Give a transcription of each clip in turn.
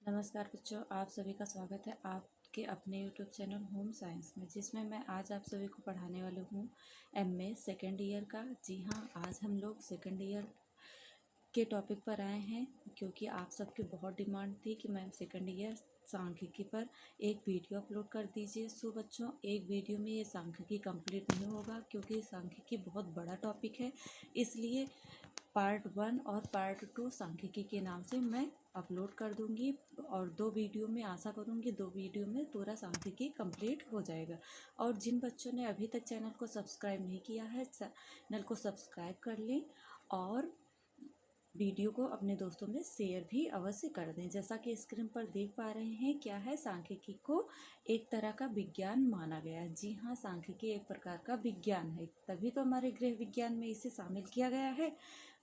नमस्कार बच्चों, आप सभी का स्वागत है आपके अपने यूट्यूब चैनल होम साइंस में, जिसमें मैं आज आप सभी को पढ़ाने वाली हूँ एमए सेकेंड ईयर का। जी हाँ, आज हम लोग सेकेंड ईयर के टॉपिक पर आए हैं क्योंकि आप सबकी बहुत डिमांड थी कि मैम सेकेंड ईयर सांख्यिकी पर एक वीडियो अपलोड कर दीजिए। सो बच्चों, एक वीडियो में ये सांख्यिकी कंप्लीट नहीं होगा क्योंकि सांख्यिकी बहुत बड़ा टॉपिक है, इसलिए पार्ट 1 और पार्ट 2 सांख्यिकी के नाम से मैं अपलोड कर दूंगी और 2 वीडियो में आशा करूंगी 2 वीडियो में पूरा सांख्यिकी कंप्लीट हो जाएगा। और जिन बच्चों ने अभी तक चैनल को सब्सक्राइब नहीं किया है, चैनल को सब्सक्राइब कर लें और वीडियो को अपने दोस्तों में शेयर भी अवश्य कर दें। जैसा कि स्क्रीन पर देख पा रहे हैं, क्या है, सांख्यिकी को एक तरह का विज्ञान माना गया है। जी हाँ, सांख्यिकी एक प्रकार का विज्ञान है, तभी तो हमारे गृह विज्ञान में इसे शामिल किया गया है।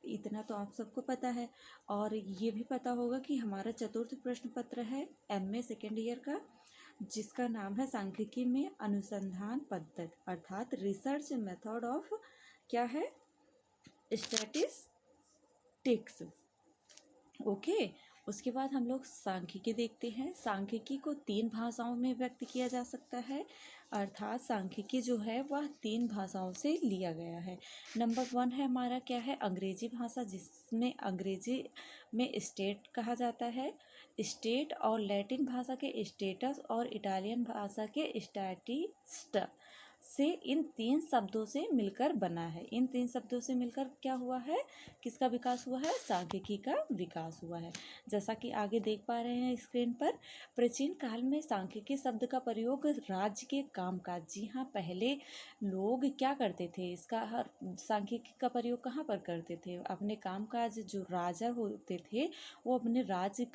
इतना तो आप सबको पता है। और ये भी पता होगा कि हमारा चतुर्थ प्रश्न पत्र है एमए सेकेंड ईयर का, जिसका नाम है सांख्यिकी में अनुसंधान पद्धति, अर्थात रिसर्च मेथड ऑफ क्या है, स्टैटिस्टिक्स। ओके, उसके बाद हम लोग सांख्यिकी देखते हैं। सांख्यिकी को 3 भाषाओं में व्यक्त किया जा सकता है, अर्थात सांख्यिकी जो है वह 3 भाषाओं से लिया गया है। नंबर 1 है हमारा क्या है, अंग्रेजी भाषा, जिसमें अंग्रेजी में स्टेट कहा जाता है, स्टेट, और लैटिन भाषा के स्टेटस, और इटालियन भाषा के स्टैटिस्ट से इन 3 शब्दों से मिलकर बना है। इन 3 शब्दों से मिलकर क्या हुआ है, किसका विकास हुआ है, सांख्यिकी का विकास हुआ है। जैसा कि आगे देख पा रहे हैं स्क्रीन पर, प्राचीन काल में सांख्यिकी शब्द का प्रयोग राज्य के कामकाज, जी हाँ, पहले लोग क्या करते थे, इसका सांख्यिकी का प्रयोग कहाँ पर करते थे, अपने कामकाज, जो राजा होते थे वो अपने राज्य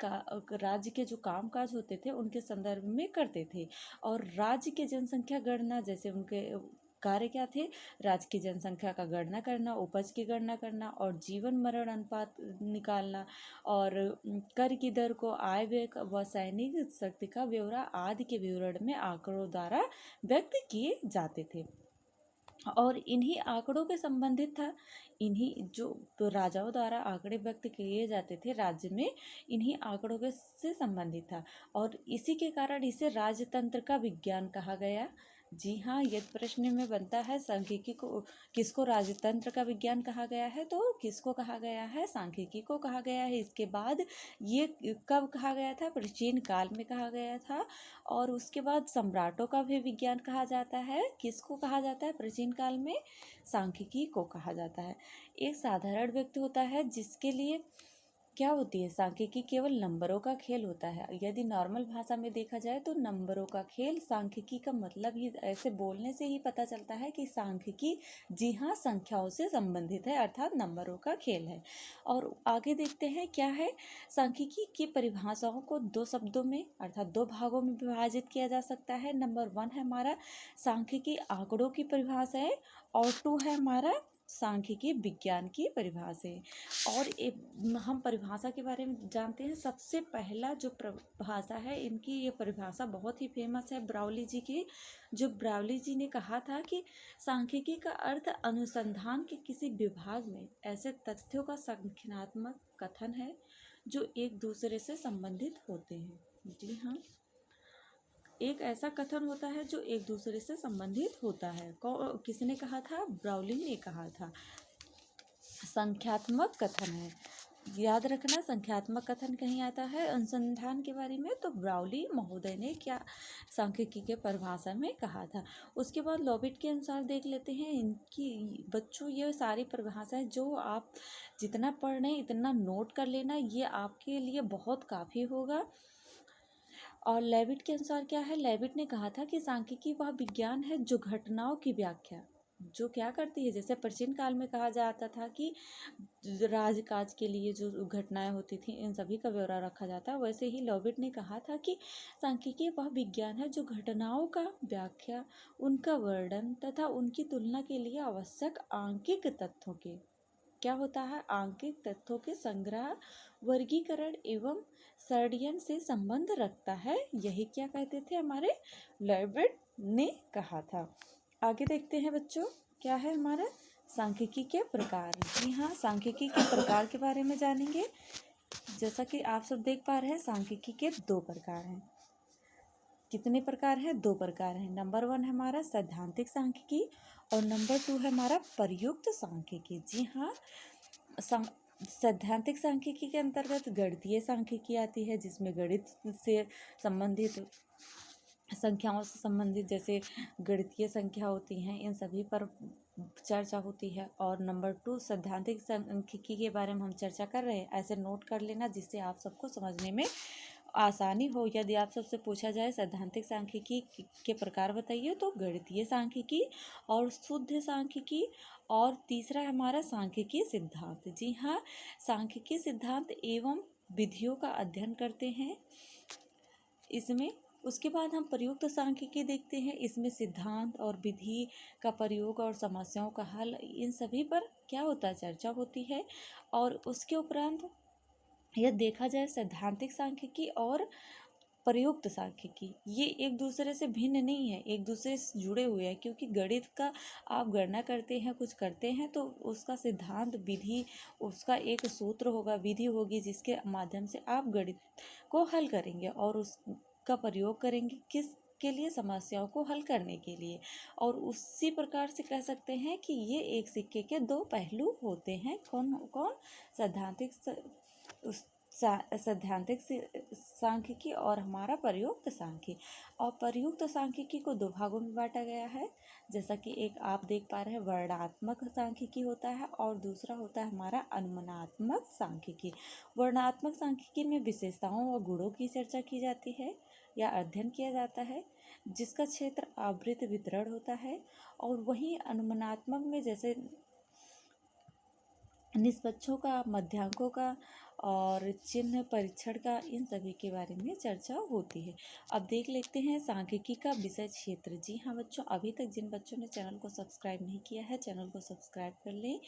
के जो कामकाज होते थे उनके संदर्भ में करते थे। और राज्य की जनसंख्या गणना, जैसे उनके कार्य क्या थे, राज्य की जनसंख्या का गणना करना, उपज की गणना करना, और जीवन मरण अनुपात निकालना, और कर की दर को, आय व्यय व सैनिक शक्ति का ब्यौरा आदि के विवरण में आंकड़ों द्वारा व्यक्त किए जाते थे। और इन्हीं आंकड़ों के संबंधित था, इन्हीं जो राजाओं द्वारा आंकड़े व्यक्त किए जाते थे राज्य में, इन्हीं आंकड़ों के से संबंधित था, और इसी के कारण इसे राजतंत्र का विज्ञान कहा गया। जी हाँ, यदि प्रश्न में बनता है सांख्यिकी को किसको राजतंत्र का विज्ञान कहा गया है, तो किसको कहा गया है, सांख्यिकी को कहा गया है। इसके बाद ये कब कहा गया था, प्राचीन काल में कहा गया था। और उसके बाद सम्राटों का भी विज्ञान कहा जाता है। किसको कहा जाता है प्राचीन काल में, सांख्यिकी को कहा जाता है। एक साधारण व्यक्ति होता है जिसके लिए क्या होती है, सांख्यिकी केवल नंबरों का खेल होता है। यदि नॉर्मल भाषा में देखा जाए तो नंबरों का खेल, सांख्यिकी का मतलब ही ऐसे बोलने से ही पता चलता है कि सांख्यिकी जी हाँ संख्याओं से संबंधित है, अर्थात नंबरों का खेल है। और आगे देखते हैं क्या है, सांख्यिकी की परिभाषाओं को 2 शब्दों में अर्थात 2 भागों में विभाजित किया जा सकता है। नंबर 1 है हमारा सांख्यिकी आंकड़ों की परिभाषा है, और 2 है हमारा सांख्यिकी विज्ञान की परिभाषा है। और हम परिभाषा के बारे में जानते हैं। सबसे पहला जो परिभाषा है, इनकी ये परिभाषा बहुत ही फेमस है, ब्राउली जी की। जो ब्राउली जी ने कहा था कि सांख्यिकी का अर्थ अनुसंधान के किसी विभाग में ऐसे तथ्यों का संख्यात्मक कथन है जो एक दूसरे से संबंधित होते हैं। जी हाँ, एक ऐसा कथन होता है जो एक दूसरे से संबंधित होता है। किसने कहा था, ब्राउली ने कहा था। संख्यात्मक कथन है, याद रखना, संख्यात्मक कथन कहीं आता है अनुसंधान के बारे में तो ब्राउली महोदय ने क्या सांख्यिकी के परिभाषा में कहा था। उसके बाद लॉबिट के अनुसार देख लेते हैं इनकी। बच्चों, ये सारी परिभाषाएं जो आप जितना पढ़ रहे हैं इतना नोट कर लेना, ये आपके लिए बहुत काफ़ी होगा। और लेविट के अनुसार क्या है, लेविट ने कहा था कि सांख्यिकी वह विज्ञान है जो घटनाओं की व्याख्या, जो क्या करती है, जैसे प्राचीन काल में कहा जाता था कि राजकाज के लिए जो घटनाएं होती थी इन सभी का ब्यौरा रखा जाता है, वैसे ही लॉबिट ने कहा था कि सांख्यिकी वह विज्ञान है जो घटनाओं का व्याख्या, उनका वर्णन तथा उनकी तुलना के लिए आवश्यक आंकिक तथ्यों के क्या होता है, आंकिक तथ्यों के संग्रह, वर्गीकरण एवं सर्डियन से संबंध रखता है। यही क्या कहते थे, हमारे लॉबिट ने कहा था। आगे देखते हैं बच्चों, क्या है हमारा सांख्यिकी के प्रकार। जी हाँ, सांख्यिकी के प्रकार के बारे में जानेंगे। जैसा कि आप सब देख पा रहे हैं, सांख्यिकी के 2 प्रकार हैं। कितने प्रकार हैं? 2 प्रकार हैं। नंबर 1 है हमारा सैद्धांतिक सांख्यिकी और नंबर 2 है हमारा प्रयुक्त सांख्यिकी। जी हाँ, सैद्धांतिक सांख्यिकी के अंतर्गत गणितीय सांख्यिकी आती है, जिसमें गणित से संबंधित, संख्याओं से संबंधित जैसे गणितीय संख्या होती हैं, इन सभी पर चर्चा होती है। और नंबर 2 सैद्धांतिक सांख्यिकी के बारे में हम चर्चा कर रहे हैं, ऐसे नोट कर लेना जिससे आप सबको समझने में आसानी हो। यदि आप सबसे पूछा जाए सैद्धांतिक सांख्यिकी के प्रकार बताइए, तो गणितीय सांख्यिकी और शुद्ध सांख्यिकी और तीसरा है हमारा सांख्यिकी सिद्धांत। जी हाँ, सांख्यिकी सिद्धांत एवं विधियों का अध्ययन करते हैं इसमें। उसके बाद हम प्रयुक्त सांख्यिकी देखते हैं, इसमें सिद्धांत और विधि का प्रयोग और समस्याओं का हल, इन सभी पर क्या होता है, चर्चा होती है। और उसके उपरांत यह देखा जाए सैद्धांतिक सांख्यिकी और प्रयुक्त सांख्यिकी, ये एक दूसरे से भिन्न नहीं है, एक दूसरे से जुड़े हुए हैं। क्योंकि गणित का आप गणना करते हैं, कुछ करते हैं, तो उसका सिद्धांत विधि, उसका एक सूत्र होगा, विधि होगी, जिसके माध्यम से आप गणित को हल करेंगे और उसका प्रयोग करेंगे किस के लिए, समस्याओं को हल करने के लिए। और उसी प्रकार से कह सकते हैं कि ये एक सिक्के के 2 पहलू होते हैं। कौन कौन? सैद्धांतिक सैद्धांतिक सांख्यिकी और हमारा प्रयुक्त सांख्यिकी। और प्रयुक्त सांख्यिकी को 2 भागों में बांटा गया है, जैसा कि एक आप देख पा रहे हैं वर्णनात्मक सांख्यिकी होता है और दूसरा होता है हमारा अनुमानात्मक सांख्यिकी। वर्णनात्मक सांख्यिकी में विशेषताओं व गुणों की चर्चा की जाती है या अध्ययन किया जाता है, जिसका क्षेत्र आवृत्त वितरण होता है। और वहीं अनुमानात्मक में जैसे निष्पक्षों का, मध्यांकों का और चिन्ह परीक्षण का, इन सभी के बारे में चर्चा होती है। अब देख लेते हैं सांख्यिकी का विषय क्षेत्र। जी हाँ बच्चों, अभी तक जिन बच्चों ने चैनल को सब्सक्राइब नहीं किया है, चैनल को सब्सक्राइब कर लें।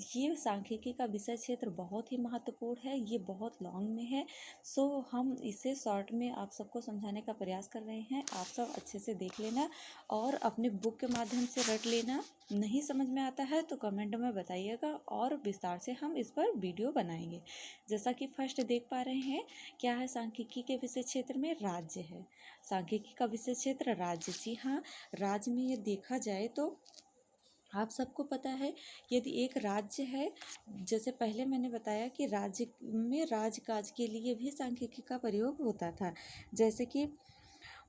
ये सांख्यिकी का विषय क्षेत्र बहुत ही महत्वपूर्ण है, ये बहुत लॉन्ग में है, सो हम इसे शॉर्ट में आप सबको समझाने का प्रयास कर रहे हैं। आप सब अच्छे से देख लेना और अपने बुक के माध्यम से रट लेना। नहीं समझ में आता है तो कमेंट में बताइएगा और विस्तार से हम इस पर वीडियो बनाएंगे। जैसा कि फर्स्ट देख पा रहे हैं, क्या है सांख्यिकी के विषय क्षेत्र में? राज्य है। सांख्यिकी का विषय क्षेत्र राज्य। जी हाँ, राज्य में ये देखा जाए तो आप सबको पता है, यदि एक राज्य है, जैसे पहले मैंने बताया कि राज्य में राजकाज के लिए भी सांख्यिकी का प्रयोग होता था। जैसे कि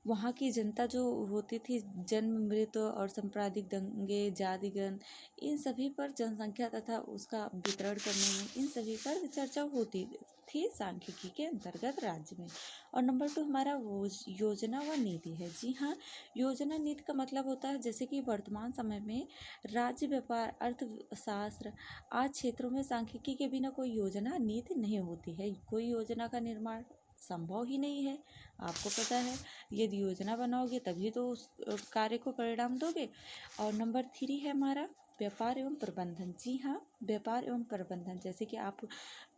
वहाँ की जनता जो होती थी, जन्म मृत्यु और सांप्रदायिक दंगे, जातिगण, इन सभी पर, जनसंख्या तथा उसका वितरण करने में, इन सभी पर चर्चा होती थी सांख्यिकी के अंतर्गत राज्य में। और नंबर 2 हमारा योजना व नीति है। जी हाँ, योजना नीति का मतलब होता है जैसे कि वर्तमान समय में राज्य, व्यापार, अर्थशास्त्र आदि क्षेत्रों में सांख्यिकी के बिना कोई योजना नीति नहीं होती है। कोई योजना का निर्माण संभव ही नहीं है। आपको पता है, यदि योजना बनाओगे तभी तो उस कार्य को परिणाम दोगे। और नंबर 3 है हमारा व्यापार एवं प्रबंधन। जी हाँ, व्यापार एवं प्रबंधन, जैसे कि आप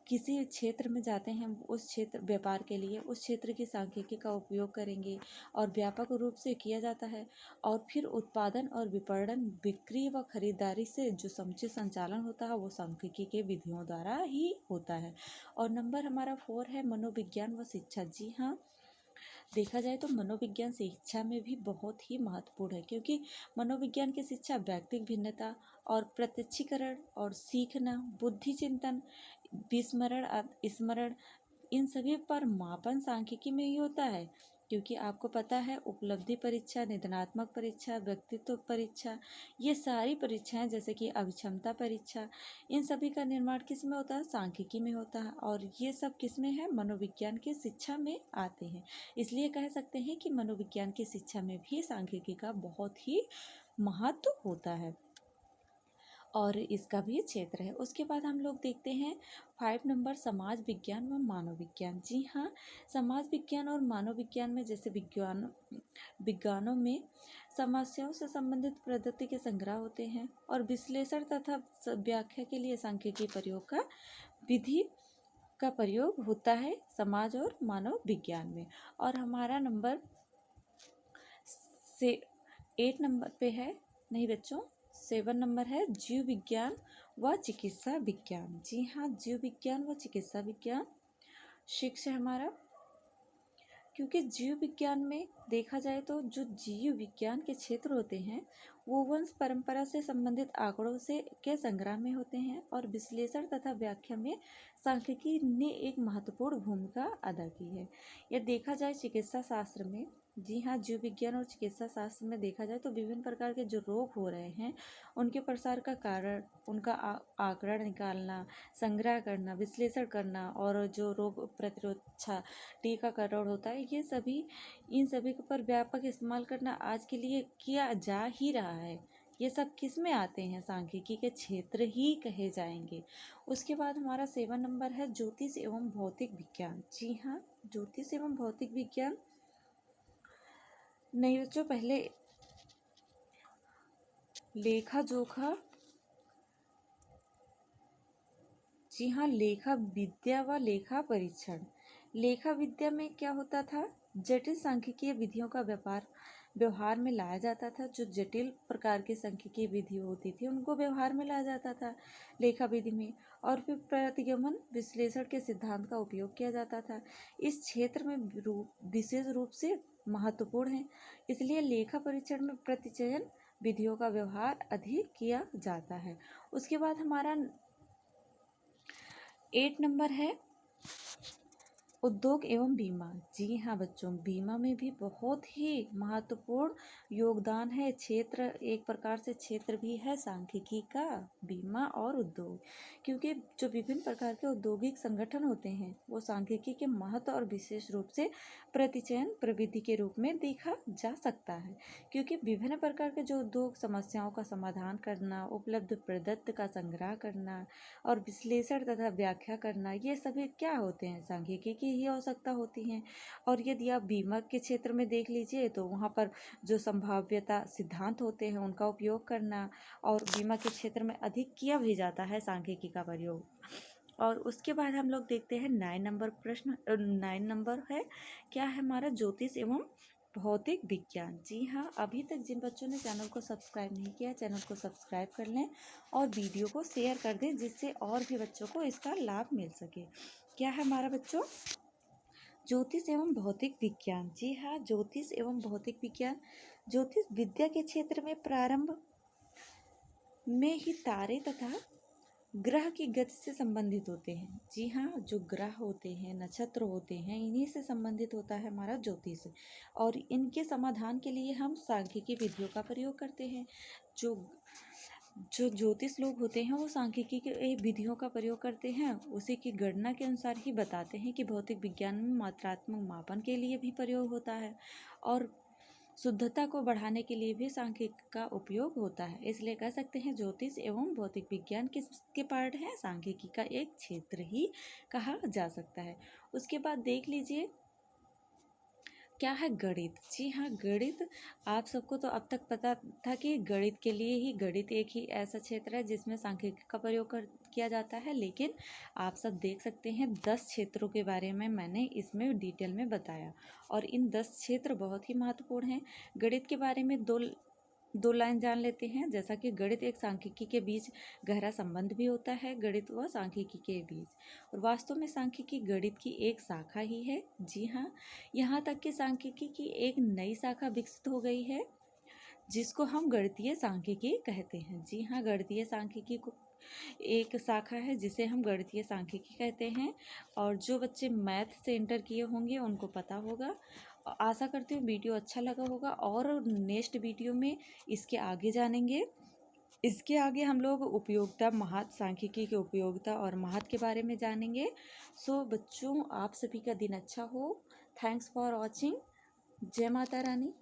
किसी क्षेत्र में जाते हैं, उस क्षेत्र व्यापार के लिए उस क्षेत्र की सांख्यिकी का उपयोग करेंगे और व्यापक रूप से किया जाता है। और फिर उत्पादन और विपणन, बिक्री व खरीदारी से जो समुचित संचालन होता है वो सांख्यिकी के विधियों द्वारा ही होता है। और नंबर हमारा 4 है मनोविज्ञान व शिक्षा। जी हाँ, देखा जाए तो मनोविज्ञान शिक्षा में भी बहुत ही महत्वपूर्ण है, क्योंकि मनोविज्ञान की शिक्षा व्यक्तिगत भिन्नता और प्रत्यक्षीकरण और सीखना, बुद्धि चिंतन, विस्मरण, स्मरण, इन सभी पर मापन सांख्यिकी में ही होता है। क्योंकि आपको पता है उपलब्धि परीक्षा, निदानात्मक परीक्षा, व्यक्तित्व परीक्षा, ये सारी परीक्षाएं, जैसे कि अभिक्षमता परीक्षा, इन सभी का निर्माण किस में होता है? सांख्यिकी में होता है। और ये सब किस में है? मनोविज्ञान की शिक्षा में आते हैं। इसलिए कह सकते हैं कि मनोविज्ञान की शिक्षा में भी सांख्यिकी का बहुत ही महत्व होता है और इसका भी क्षेत्र है। उसके बाद हम लोग देखते हैं 5 नंबर समाज विज्ञान व मानव विज्ञान। जी हाँ, समाज विज्ञान और मानव विज्ञान में जैसे विज्ञानों में समस्याओं से संबंधित पद्धति के संग्रह होते हैं और विश्लेषण तथा व्याख्या के लिए सांख्यिकी प्रयोग का विधि का प्रयोग होता है समाज और मानव विज्ञान में। और हमारा नंबर से 8 नंबर पे है, नहीं बच्चों 7 नंबर है जीव विज्ञान व चिकित्सा विज्ञान। जी हाँ, जीव विज्ञान व चिकित्सा विज्ञान 6 है हमारा, क्योंकि जीव विज्ञान में देखा जाए तो जो जीव विज्ञान के क्षेत्र होते हैं वो वंश परंपरा से संबंधित आंकड़ों से के संग्रह में होते हैं और विश्लेषण तथा व्याख्या में सांख्यिकी ने एक महत्वपूर्ण भूमिका अदा की है। यह देखा जाए चिकित्सा शास्त्र में, जी हाँ, जीव विज्ञान और चिकित्सा शास्त्र में देखा जाए तो विभिन्न प्रकार के जो रोग हो रहे हैं उनके प्रसार का कारण, उनका आंकड़ा निकालना, संग्रह करना, विश्लेषण करना और जो रोग प्रतिरोध टीकाकरण होता है, ये सभी इन सभी पर व्यापक इस्तेमाल करना आज के लिए किया जा ही रहा है। ये सब किस में आते हैं? सांख्यिकी के क्षेत्र ही कहे जाएंगे। उसके बाद हमारा 7 नंबर है ज्योतिष एवं भौतिक विज्ञान। जी हाँ, ज्योतिष एवं भौतिक विज्ञान। नहीं बच्चों, पहले लेखा जोखा, जी हाँ, लेखा विद्या व लेखा परीक्षण। लेखा विद्या में क्या होता था? जटिल सांख्यिकीय विधियों का व्यवहार में लाया जाता था। जो जटिल प्रकार की सांख्यिकीय विधि होती थी उनको व्यवहार में लाया जाता था लेखा विधि में, और फिर प्रतिगमन विश्लेषण के सिद्धांत का उपयोग किया जाता था। इस क्षेत्र में विशेष रूप से महत्वपूर्ण है, इसलिए लेखा परीक्षण में प्रतिचयन विधियों का व्यवहार अधिक किया जाता है। उसके बाद हमारा 8 नंबर है उद्योग एवं बीमा। जी हाँ बच्चों, बीमा में भी बहुत ही महत्वपूर्ण योगदान है। क्षेत्र एक प्रकार से क्षेत्र भी है सांख्यिकी का, बीमा और उद्योग, क्योंकि जो विभिन्न प्रकार के औद्योगिक संगठन होते हैं वो सांख्यिकी के महत्व और विशेष रूप से प्रतिचयन प्रविधि के रूप में देखा जा सकता है। क्योंकि विभिन्न प्रकार के जो उद्योग समस्याओं का समाधान करना, उपलब्ध प्रदत्त का संग्रह करना और विश्लेषण तथा व्याख्या करना, ये सभी क्या होते हैं? सांख्यिकी की ही आवश्यकता होती हैं। और यदि आप बीमा के क्षेत्र में देख लीजिए तो वहाँ पर जो संभाव्यता सिद्धांत होते हैं उनका उपयोग करना, और बीमा के क्षेत्र में अधिक किया भी जाता है सांख्यिकी का प्रयोग। और उसके बाद हम लोग देखते हैं 9 नंबर प्रश्न। 9 नंबर है क्या है हमारा? ज्योतिष एवं भौतिक विज्ञान। जी हाँ, अभी तक जिन बच्चों ने चैनल को सब्सक्राइब नहीं किया, चैनल को सब्सक्राइब कर लें और वीडियो को शेयर कर दें, जिससे और भी बच्चों को इसका लाभ मिल सके। क्या है हमारा बच्चों? ज्योतिष एवं भौतिक विज्ञान। जी हाँ, ज्योतिष एवं भौतिक विज्ञान ज्योतिष विद्या के क्षेत्र में प्रारंभ में ही तारे तथा ग्रह की गति से संबंधित होते हैं। जी हाँ, जो ग्रह होते हैं, नक्षत्र होते हैं, इन्हीं से संबंधित होता है हमारा ज्योतिष, और इनके समाधान के लिए हम सांख्यिकी विधियों का प्रयोग करते हैं। जो जो ज्योतिष लोग होते हैं वो सांख्यिकी के विधियों का प्रयोग करते हैं, उसी की गणना के अनुसार ही बताते हैं कि भौतिक विज्ञान में मात्रात्मक मापन के लिए भी प्रयोग होता है और शुद्धता को बढ़ाने के लिए भी सांख्यिकी का उपयोग होता है। इसलिए कह सकते हैं ज्योतिष एवं भौतिक विज्ञान किसके पार्ट है? सांख्यिकी का एक क्षेत्र ही कहा जा सकता है। उसके बाद देख लीजिए क्या है? गणित। जी हाँ, गणित आप सबको तो अब तक पता था कि गणित के लिए ही, गणित एक ही ऐसा क्षेत्र है जिसमें सांख्यिकी का प्रयोग किया जाता है, लेकिन आप सब देख सकते हैं 10 क्षेत्रों के बारे में मैंने इसमें डिटेल में बताया, और इन 10 क्षेत्र बहुत ही महत्वपूर्ण हैं। गणित के बारे में दो लाइन जान लेते हैं, जैसा कि गणित एक सांख्यिकी के बीच गहरा संबंध भी होता है, गणित व सांख्यिकी के बीच, और वास्तव में सांख्यिकी गणित की एक शाखा ही है। जी हाँ, यहाँ तक कि सांख्यिकी की एक नई शाखा विकसित हो गई है जिसको हम गणितीय सांख्यिकी कहते हैं। जी हाँ, गणितीय सांख्यिकी को एक शाखा है जिसे हम गणितीय सांख्यिकी कहते हैं, और जो बच्चे मैथ से इंटर किए होंगे उनको पता होगा। आशा करती हूँ वीडियो अच्छा लगा होगा, और नेक्स्ट वीडियो में इसके आगे जानेंगे। इसके आगे हम लोग उपयोगिता, महत्व, सांख्यिकी की उपयोगिता और महत्व के बारे में जानेंगे। सो बच्चों, आप सभी का दिन अच्छा हो। Thanks for watching. जय माता रानी।